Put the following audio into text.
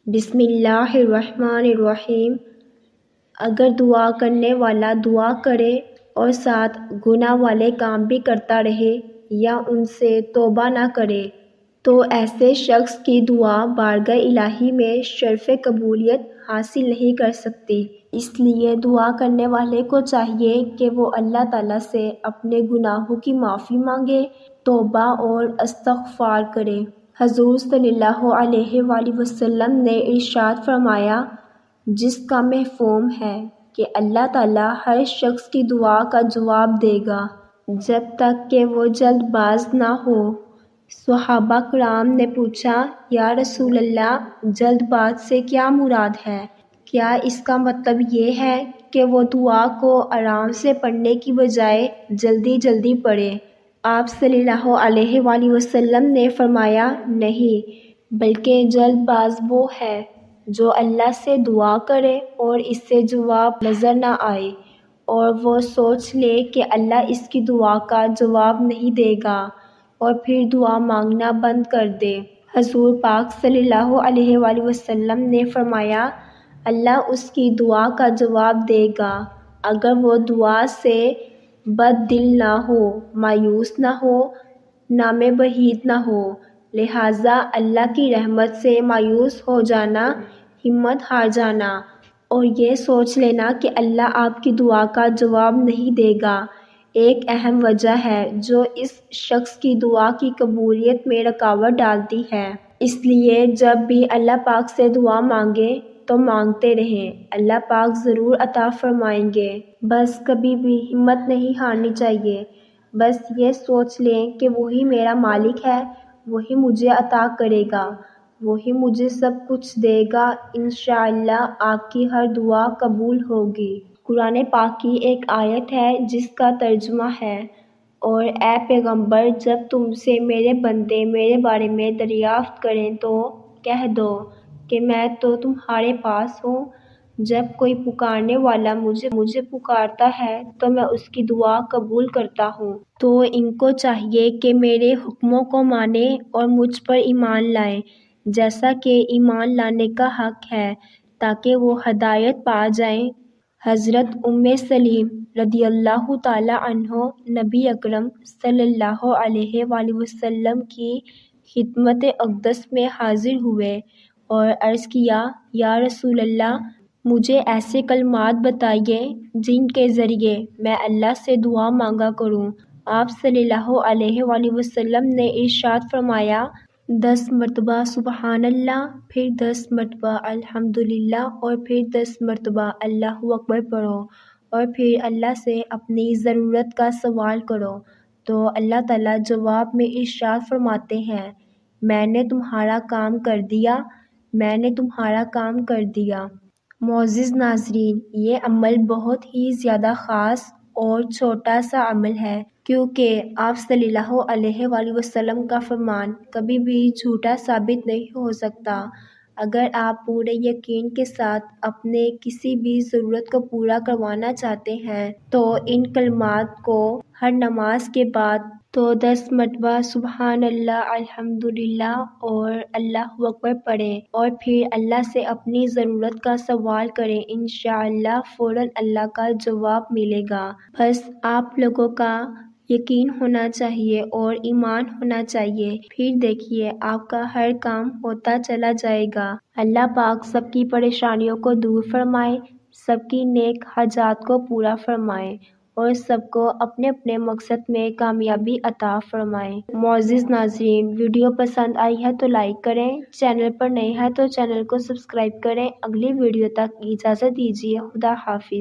بسم اللہ الرحمن الرحیم۔ اگر دعا کرنے والا دعا کرے اور ساتھ گناہ والے کام بھی کرتا رہے یا ان سے توبہ نہ کرے تو ایسے شخص کی دعا بارگاہ الہی میں شرف قبولیت حاصل نہیں کر سکتی۔ اس لیے دعا کرنے والے کو چاہیے کہ وہ اللہ تعالیٰ سے اپنے گناہوں کی معافی مانگے، توبہ اور استغفار کرے۔ حضور صلی اللہ علیہ وآلہ وسلم نے ارشاد فرمایا، جس کا مفہوم ہے کہ اللہ تعالیٰ ہر شخص کی دعا کا جواب دے گا جب تک کہ وہ جلد باز نہ ہو۔ صحابہ کرام نے پوچھا، یا رسول اللہ، جلد باز سے کیا مراد ہے؟ کیا اس کا مطلب یہ ہے کہ وہ دعا کو آرام سے پڑھنے کی بجائے جلدی جلدی پڑھے؟ آپ صلی اللہ علیہ وآلہ وسلم نے فرمایا، نہیں، بلکہ جلد باز وہ ہے جو اللہ سے دعا کرے اور اس سے جواب نظر نہ آئے اور وہ سوچ لے کہ اللہ اس کی دعا کا جواب نہیں دے گا اور پھر دعا مانگنا بند کر دے۔ حضور پاک صلی اللہ علیہ وآلہ وسلم نے فرمایا، اللہ اس کی دعا کا جواب دے گا اگر وہ دعا سے بد دل نہ ہو، مایوس نہ ہو، نام بعید نہ ہو۔ لہٰذا اللہ کی رحمت سے مایوس ہو جانا، ہمت ہار جانا اور یہ سوچ لینا کہ اللہ آپ کی دعا کا جواب نہیں دے گا، ایک اہم وجہ ہے جو اس شخص کی دعا کی قبولیت میں رکاوٹ ڈالتی ہے۔ اس لیے جب بھی اللہ پاک سے دعا مانگیں تو مانگتے رہیں، اللہ پاک ضرور عطا فرمائیں گے۔ بس کبھی بھی ہمت نہیں ہارنی چاہیے، بس یہ سوچ لیں کہ وہی میرا مالک ہے، وہی مجھے عطا کرے گا، وہی مجھے سب کچھ دے گا، انشاءاللہ آپ کی ہر دعا قبول ہوگی۔ قرآن پاک کی ایک آیت ہے جس کا ترجمہ ہے، اور اے پیغمبر، جب تم سے میرے بندے میرے بارے میں دریافت کریں تو کہہ دو کہ میں تو تمہارے پاس ہوں، جب کوئی پکارنے والا مجھے پکارتا ہے تو میں اس کی دعا قبول کرتا ہوں۔ تو ان کو چاہیے کہ میرے حکموں کو مانیں اور مجھ پر ایمان لائیں جیسا کہ ایمان لانے کا حق ہے تاکہ وہ ہدایت پا جائیں۔ حضرت ام سلیم رضی اللہ تعالی عنہ نبی اکرم صلی اللہ علیہ وآلہ وسلم کی خدمت اقدس میں حاضر ہوئے اور عرض کیا، یا رسول اللہ، مجھے ایسے کلمات بتائیے جن کے ذریعے میں اللہ سے دعا مانگا کروں۔ آپ صلی اللہ علیہ وآلہ وسلم نے ارشاد فرمایا، 10 مرتبہ سبحان اللہ، پھر 10 مرتبہ الحمدللہ اور پھر 10 مرتبہ اللہ اکبر پڑھو اور پھر اللہ سے اپنی ضرورت کا سوال کرو تو اللہ تعالیٰ جواب میں ارشاد فرماتے ہیں، میں نے تمہارا کام کر دیا، میں نے تمہارا کام کر دیا۔ معزز ناظرین، یہ عمل بہت ہی زیادہ خاص اور چھوٹا سا عمل ہے کیونکہ آپ صلی اللہ علیہ وآلہ وسلم کا فرمان کبھی بھی جھوٹا ثابت نہیں ہو سکتا۔ اگر آپ پورے یقین کے ساتھ اپنے کسی بھی ضرورت کو پورا کروانا چاہتے ہیں تو ان کلمات کو ہر نماز کے بعد تو 10 مرتبہ سبحان اللہ، الحمدللہ اور اللہ اکبر پڑھیں اور پھر اللہ سے اپنی ضرورت کا سوال کریں، انشاءاللہ فوراً اللہ کا جواب ملے گا۔ بس آپ لوگوں کا یقین ہونا چاہیے اور ایمان ہونا چاہیے، پھر دیکھیے آپ کا ہر کام ہوتا چلا جائے گا۔ اللہ پاک سب کی پریشانیوں کو دور فرمائے، سب کی نیک حاجات کو پورا فرمائے اور سب کو اپنے اپنے مقصد میں کامیابی عطا فرمائے۔ معزز ناظرین، ویڈیو پسند آئی ہے تو لائک کریں، چینل پر نئے ہیں تو چینل کو سبسکرائب کریں۔ اگلی ویڈیو تک اجازت دیجیے، خدا حافظ۔